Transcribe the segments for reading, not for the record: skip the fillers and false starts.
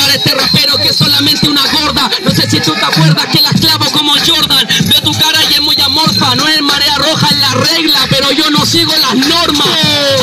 para este rapero que es solamente una gorda. No sé si tú te acuerdas que la clavo como Jordan. Veo tu cara y es muy amorfa, no es marea roja en la regla, pero yo no sigo las normas.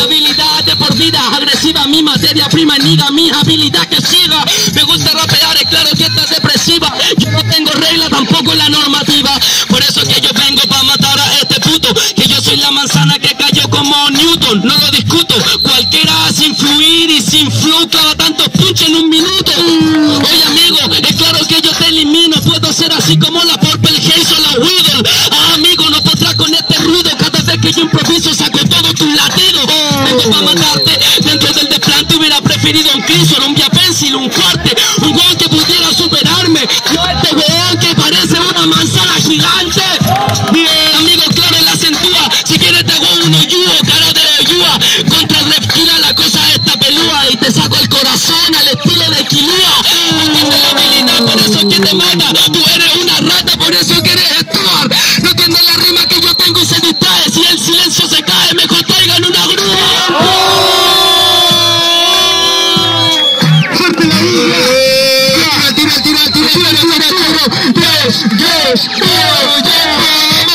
Habilidad de por vida, agresiva, mi materia prima, niga, mi habilidad que siga. Me gusta rapear, es claro que estás depresiva. Yo no tengo regla, tampoco la normativa. Por eso es que yo vengo para matar a este puto. Que yo soy la manzana que cayó como Newton, no lo discuto. Cualquiera sin fluir y sin flow clava tantos punches en un minuto. Oye amigo, es claro que yo te elimino. Puedo ser así como la Purple Haze o la Weedle. Ah amigo, no podrás con este ruido. Cada vez que yo improviso saco todo tus latidos. Vengo para matarte dentro del desplante. Hubiera preferido un Crisol, un Via Pencil, un Cuarte, un weón que pudiera superarme. No este weón que parece una manzana gigante. Bien, amigo, claro, la acentúa. Si quieres te hago uno yuo, cara de yua. Contra el reptila la cosa está pelúa. Y te saco el corazón al estilo de Kilua. Entiendes la habilidad, por eso que te mata. Tú eres una rata, por eso quieres actuar. No entiendes la rima que yo tengo y se distrae. Si el silencio se cae, mejor traigan una grúa.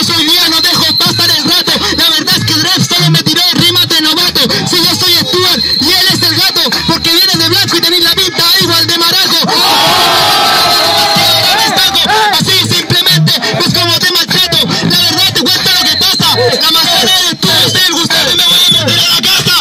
Soy día, no dejo pasar el rato. La verdad es que el rap solo me tiró rimas de novato. Si yo soy Stuart y él es el gato, porque viene de blanco y tenéis la pinta igual de maraco. Así simplemente, pues como te maltrato. La verdad te cuesta lo que pasa. La manzana eres tú, soy el Gustavo y me voy a meter a la casa.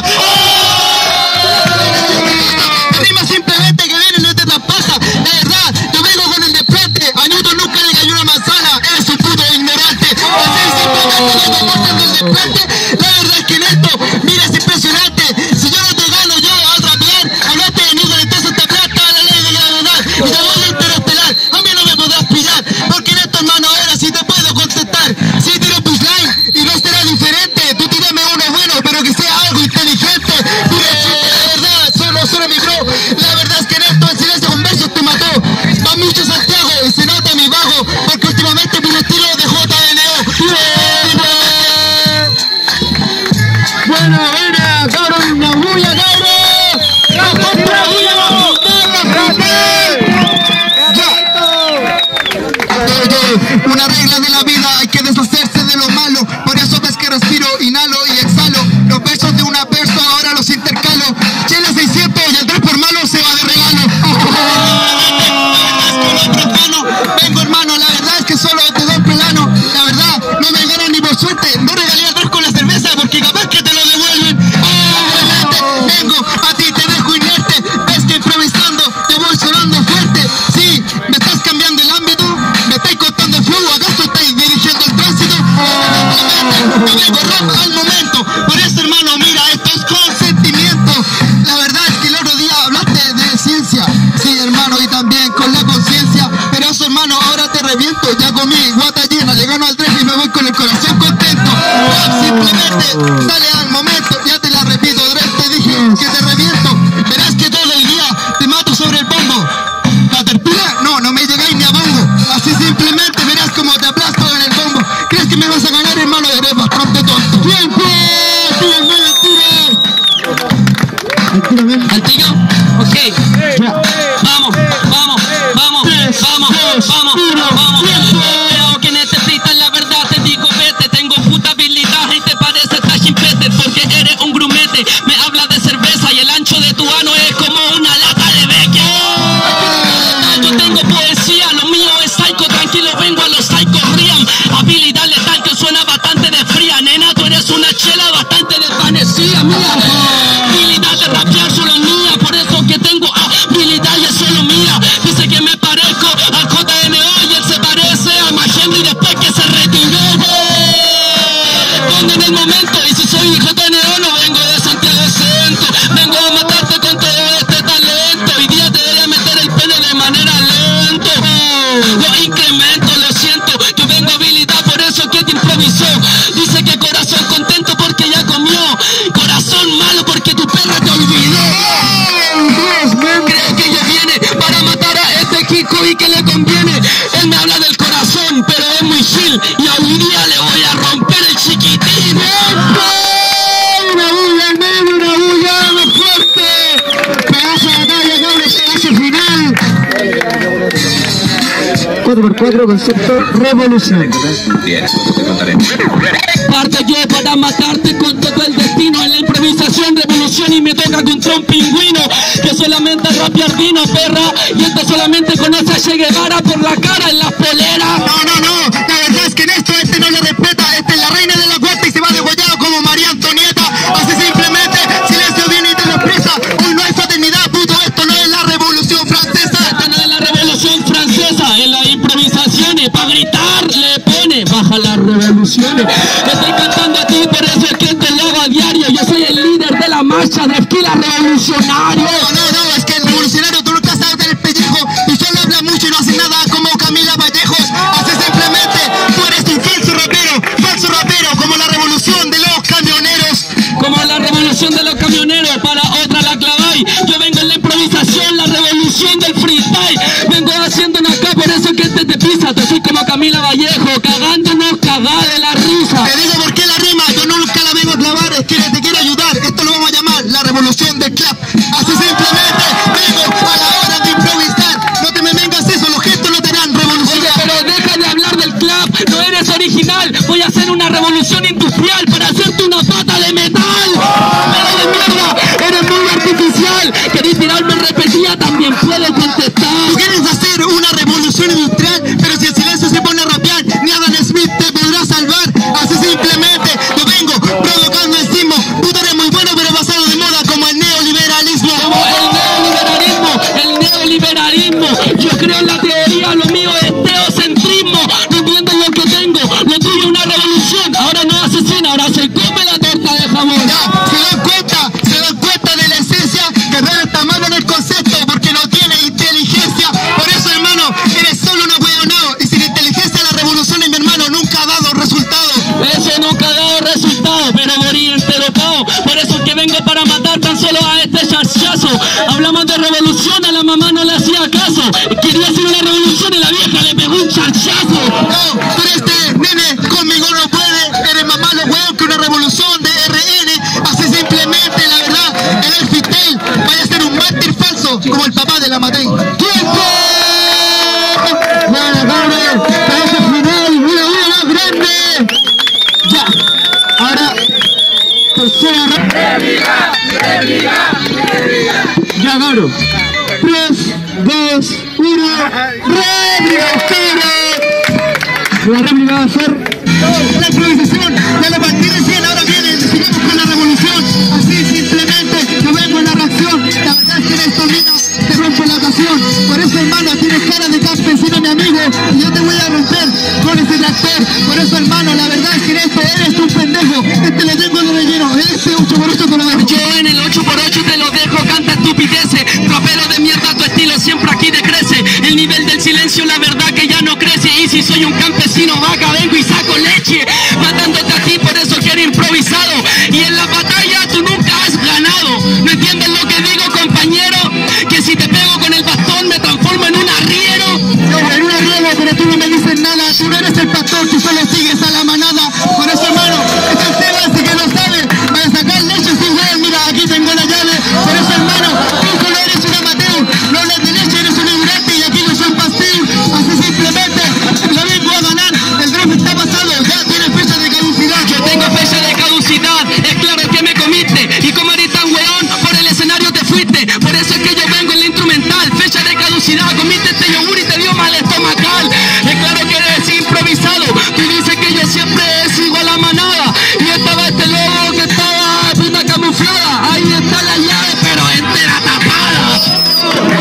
Rimas simplemente que vienen desde la paja. La verdad, yo vengo con el desplante. A Newton nunca le cayó una manzana. Eres un puto ignorante. Así simplemente yo me corto el desplante. La verdad es que en esto, mira, es impresionante. Si yo no te gano yo al rapear, hablaste de Newton, entonces te aplasta la ley de gravedad. Y te voy a interestelar. A mí no me podrás pillar, porque en esto, hermano, ahora sí te puedo contestar. Si tiro punchline y no será diferente. Tú tírame uno bueno, pero que sea algo inteligente. La verdad, solo mi bro. La verdad es que en esto el silencio con versos te mató. Va mucho Santiago y se nota mi bajo, porque últimamente mi estilo de JNO. Buena, cabrón, una bulla, cabrón. ¡La bulla, una regla de la vida, hay que deshacerse de lo malo. Por eso ves que respiro, inhalo y exhalo. Los versos de una verso ahora los intercalo. Chela 600 y el 3 por malo se va de regalo. Vengo hermano, la verdad es que solo te doy plano. La verdad, no me ganan ni por suerte. No regalé a 3 con la cerveza porque capaz que te lo devuelven. Vengo, a ti te dejo inerte. Ves que improvisando te voy sonando fuerte. Sí, me estás cambiando el ámbito. Me estáis contando el flow, ¿acaso estáis dirigiendo el tránsito? No vengo rap al momento. Por eso hermano, mira, esto es consentimiento. La verdad es que el otro día hablaste de ciencia. Sí hermano, y también con la conciencia. Pero eso hermano, ahora te reviento. Ya comí guata llena, le gano al 3 y me voy con el corazón contento. Simplemente sale al momento. Ya te la repito, Dres, te dije que te reviento. Verás que todo el día te mato sobre el bombo. ¿Caterpillar? No me llegáis ni a bongo. Así simplemente verás como te aplasto en el bombo. ¿Crees que me vas a ganar hermano? Eres bastante tonto. ¡Tiempo! ¿Antillo? Ok. Vamos. Creo que en este freestyle la verdad te digo vete. Tengo puta habilidad y te parece Tashin Peter porque eres un grumete. Me habla de cerveza y el ancho de tu ano es como una lata de beque. Yo tengo poesía, lo mío es psycho. Tranquilo, vengo a los psycho Riam. Habilidad letal que suena bastante de fría. Nena, tú eres una chela bastante desvanecida. Mía, habilidad de rapear solo mía. Por eso que tengo habilidad y es solo mía. Dice que me parezco al JNO y él se parece a Magendry después que se retiró. Responde en el momento. Y si soy JNO no vengo de Santiago Centro. Vengo a matarte con todo este talento. Hoy día te voy a meter el pene de manera lento. Lo incremento, lo siento. Yo vengo habilidad, por eso que te improvisó. Dice que corazón contento porque ya comió. Corazón más 4x4 concepto revolución. Bien, te contaré. Parto yo para matarte con todo el destino. En la improvisación, revolución, y me toca contra un pingüino que solamente rapear vino, perra. Y esto solamente conoce a Che Guevara por la cara en las poleras. No, la verdad es que en esto este no le respeta. Este es la reina de la guata y se va degollado como María Antonieta. Así simplemente, silencio viene y te lo expresa. Hoy no hay fraternidad, puto, esto no es la revolución francesa. Esto no es la revolución francesa. En las improvisaciones, para gritar, le pone baja las revoluciones. Estoy cantando a ti, por eso es que te lo hago a diario. Yo soy el líder de la marcha de esquila revolucionario. No, es que el revolucionario tú nunca sabes del pellejo. Y solo hablas mucho y no haces nada como Camila Vallejos. Así simplemente, tú eres un falso rapero, como la revolución de los camioneros. Como la revolución de los camioneros, para otra la claváis. Yo vengo en la improvisación, la revolución del freestyle. Vengo haciendo acá, por eso que te pisa. Te soy como Camila Vallejo, cagándonos cagada de la risa. Te digo por qué la rima, yo nunca la vengo a clavar. Es que te quiero ayudar, esto lo vamos a llamar la revolución del clap. Así simplemente, vengo a la hora de improvisar. No te me vengas eso, los gestos no te dan revolución. Oye, pero deja de hablar del clap, no eres original. Voy a hacer una revolución industrial para hacerte una pata de metal. Pero de mierda, eres muy artificial. Querés tirarme en repetida, también puedo contestar. Tú quieres hacer una revolución industrial, pero si el silencio se pone a rapear, ni Adam Smith te podrá salvar. Así simplemente, yo vengo provocando el sismo. Tú eres muy bueno, pero pasado de moda como el neoliberalismo. Como el neoliberalismo. Yo creo en la teoría, lo mío es teocentrismo. No entiendo lo que tengo, lo tuyo es una revolución. Ahora no asesina, ahora se come la torta de jamón. Ya, se dan cuenta de la esencia que Red está malo en el concepto porque no tiene inteligencia. Por eso, hermano, eres solo un ahueonado. Y sin inteligencia la revolución, mi hermano, nunca ha dado resultado. Eso nunca ha dado resultado, pero morí entero cao. Por eso es que vengo para matar tan solo a este charchazo. Hablamos de revolución, a la mamá no le hacía caso. Quería hacer una revolución y la vieja le pegó un charchazo. No, pero este nene conmigo no puede. Eres más malo, weón, que una revolución de RN. Así simplemente, la verdad, en el Fitel vaya a ser un mártir falso como el papá de la Matei. ¡Tiempo! Bueno, cabrón, para ese final, una más grande. Ya, ahora, tercera ronda. Ya, cabrón. 3, 2, 1, réplica, la réplica va a ser la improvisación de la partida en 100. Ahora viene, seguimos con la revolución. Así simplemente, yo vengo en la reacción. La verdad es que en estos niños te rompo la ocasión. Por eso, hermano, tienes cara de campesino, mi amigo, y yo te voy a romper con ese tractor. Por eso, hermano, la verdad es que en esto eres un pendejo. Este le tengo de relleno, este 8x8 te lo dejo. Yo en el 8x8 te lo dejo, canta estupideces. Rapero de mierda, tu estilo siempre aquí decrece. El nivel del silencio, la verdad que ya no crece. Y si soy un campesino vaca, vengo y saco leche. Matándote a ti, por eso quiero improvisado. Y en la batalla tú nunca has ganado. ¿No entiendes lo que digo, compañero? Que si te pego con el bastón me transformo en un arriero. En un arriero, pero tú no me dices nada. Tú no eres el pastor, tú solo sigues a la manada. Por eso, hermano, es el tema, así que lo sabes. Para sacar leche sin ver, mira, aquí tengo la llave. Por eso, hermano, tú solo eres un amateur. No hablas de leche, eres un ignorante y aquí no son pastillas. Así simplemente, lo mismo a ganar. El draft está pasado, ya tiene fecha de caducidad. Yo tengo fecha de caducidad, es claro que me comiste. Y como eres tan weón, por el escenario te fuiste. Por eso es que yo vengo en la instrumental. Fecha de caducidad, comiste este yogur y te dio mal estomacal. Es claro que eres improvisado. Tú dices que yo siempre sigo a la manada. Y estaba este lobo que estaba puta camuflada. Ahí está la llave, pero entera tapada.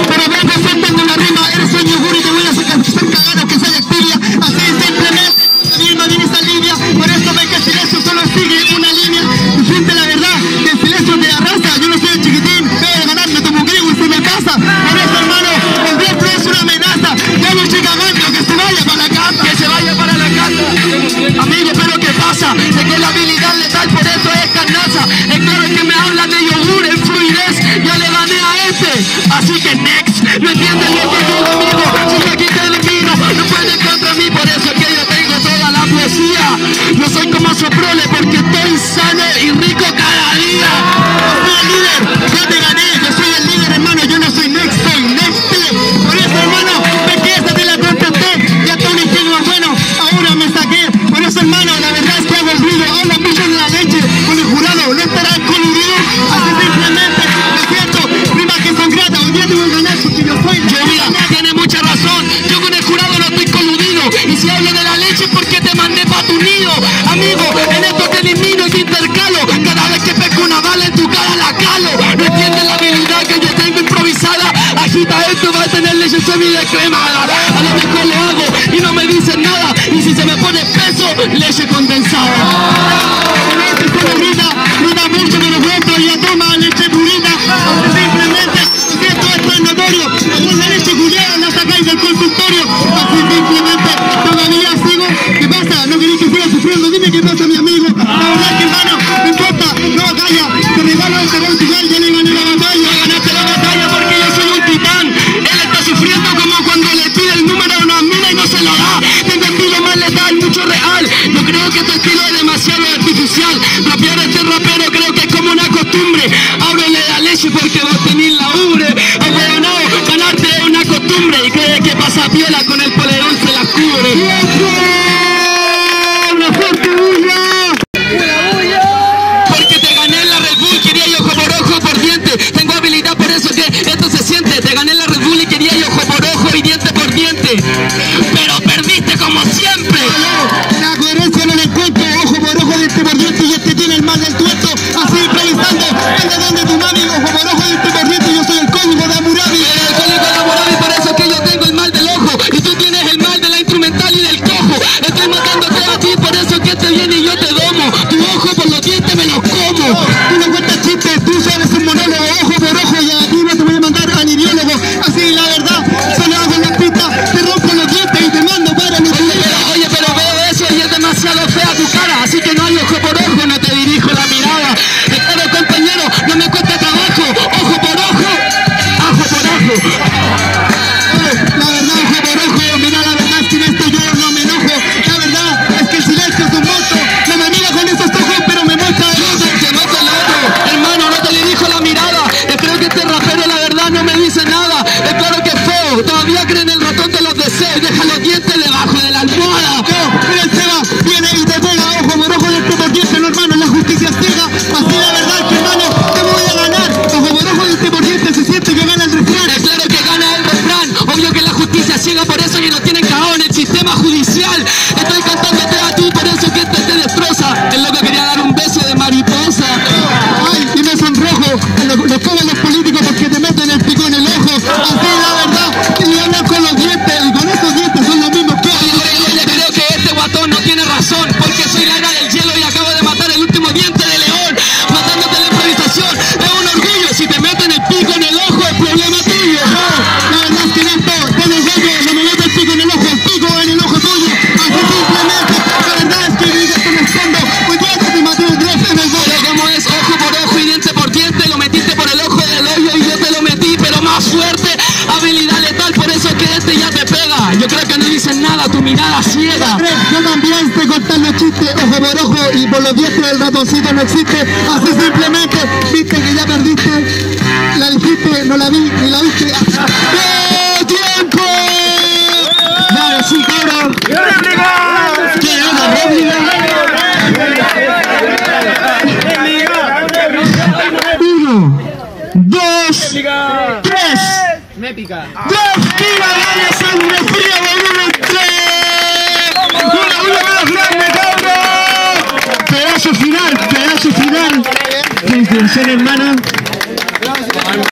Pero vengo soltando una rima, eres un yogur y te voy a sacar cagadas que sea activia. Así simplemente, la misma viene esa línea. Por eso ves que el silencio solo sigue una línea. Y siente la verdad, que el silencio te arrasa. Yo no soy el chiquitín, debe ganarme como griego y se me pasa. Por eso, hermano, el resto es una amenaza. Ya no estoy cagando, que se vaya para la casa. Que se vaya para la casa. Amigo, pero ¿qué pasa? Sé que la habilidad letal por eso es carnaza. Es claro que me hablan de yogur en fluidez. Ya le gané a este, así que next. No entiendes lo que digo, amigo. Si yo aquí te elimino, no puedes contra mí. Por eso es que yo tengo toda la poesía. Yo soy como Soprole porque estoy sano y rico cada día. Yo soy el líder, yo te gané. Yo soy el líder, hermano. Yo no soy next, soy next. Por eso, hermano, ves que esa te la contesté. se mide cremada. A lo mejor lo hago y no me dicen nada. Y si se me pone peso, leche condensada. Grita mucho me lo cuento y ya toma leche purita. Simplemente, esto es notorio. La leche culiada la sacáis del consultorio. Así simplemente, todavía sigo. ¿Qué pasa? ¿No queréis que siga sufriendo? Dime qué pasa, mi amigo. La verdad que hermano, no importa, no calla. Te regalo este vertical, ya le gané la batalla. Ganaste la batalla porque yo soy un titán. Él está sufriendo como cuando le pide el número a una mina y no se lo da. Tengo estilo más letal, mucho real. Yo creo que tu estilo es demasiado artificial. Rapear a este rapero creo que es como una costumbre. Ábrele la leche porque vos tenés la ubre. Aunque no, ganarte es una costumbre. Y cree que pasa piola con el polerón se la cubre. ¡Una fuerte bulla! Porque te gané en la Red Bull, quería yo ojo por ojo por diente. Tengo habilidad por eso que esto se siente. Te gané en la Red Bull y quería yo ojo por ojo y diente por diente. Pero perdiste como siempre. La coherencia no la encuentro, ojo por ojo, diente por diente, y este tiene el mal del tuerto, así improvisando, anda donde tu mami, ojo por ojo, diente por diente, yo soy el código de Hammurabi. El código de Hammurabi, por eso que yo tengo el mal del ojo y tú tienes el mal de la instrumental y del cojo. Estoy matándote a ti, por eso que te viene y yo te domo. Tu ojo por los dientes me los como. Tú no cuentas chistes, tú sabes un monólogo, ojo por ojo, y a ti no te voy a mandar al idiólogo, así la verdad, solo hago la pista, te rompo los dientes y te mando para mi Oye, pero veo eso y es demasiado fea tu cara, así que no hay ojo por ojo, no te dirijo la mirada. Espero, compañero, no me cuesta trabajo, ojo por ojo, ajo por ajo. La verdad, ojo por ojo, mira, la verdad es que en esto yo no me enojo, la verdad es que el silencio es un monto, no me mira con esos ojos, pero me muestra el otro. Te muestra el otro, hermano, no te dirijo la mirada. Espero que este rapero la verdad no me dice nada. Espero que es feo, todavía cree en el ratón de los deseos, deja los dientes debajo de la almohada. Mira el Seba, viene y te pega, ojo por ojo, diente por diente, no hermano, la justicia ciega, así la verdad que hermano, te voy a ganar, ojo por ojo, diente por diente, se siente que gana el refrán. Es claro que gana el refrán, obvio que la justicia ciega, por eso que nos tienen cagado en el sistema judicial. Estoy cantándote a ti, por eso que te destroza. El loco quería dar un beso de mariposa. Ay, y me sonrojo, lo comen los políticos porque te meten el pico en el ojo, así la verdad, que le hablan con los dientes, y con esos dientes son los mismos que Oye, creo que este guatón no tiene razón, porque soy la era del hielo y acabo de matar el último diente de león, matándote la improvisación. Es un orgullo, si te meten el pico en el ojo, es problema tuyo. la verdad es que en esto, todo el rollo, no me meto el pico en el ojo tuyo, así simplemente, la verdad es que dices que me escondo, pues ya te maté un dress en el Pero como es ojo por ojo y diente por diente, lo metiste por el ojo del hoyo y yo te lo metí, pero más fuerte, habilidad letal, por eso que este ya te pega. Yo creo que no dicen nada, tu mirada ciega. yo también te cortan los chistes, ojo por ojo, y por los dientes el ratoncito no existe, así simplemente, viste que ya perdiste, la dijiste, no la vi, ni la viste. ¡Oh, tiempo! Dale, sí, cabrón. ¿Qué es la réplica? 1, 2, 3. Mépica. ¡Respira, dale sangre fría, volumen 3! ¡Una más grande, cabrón! Pedazo final, pedazo final. ¿Qué intención, hermano?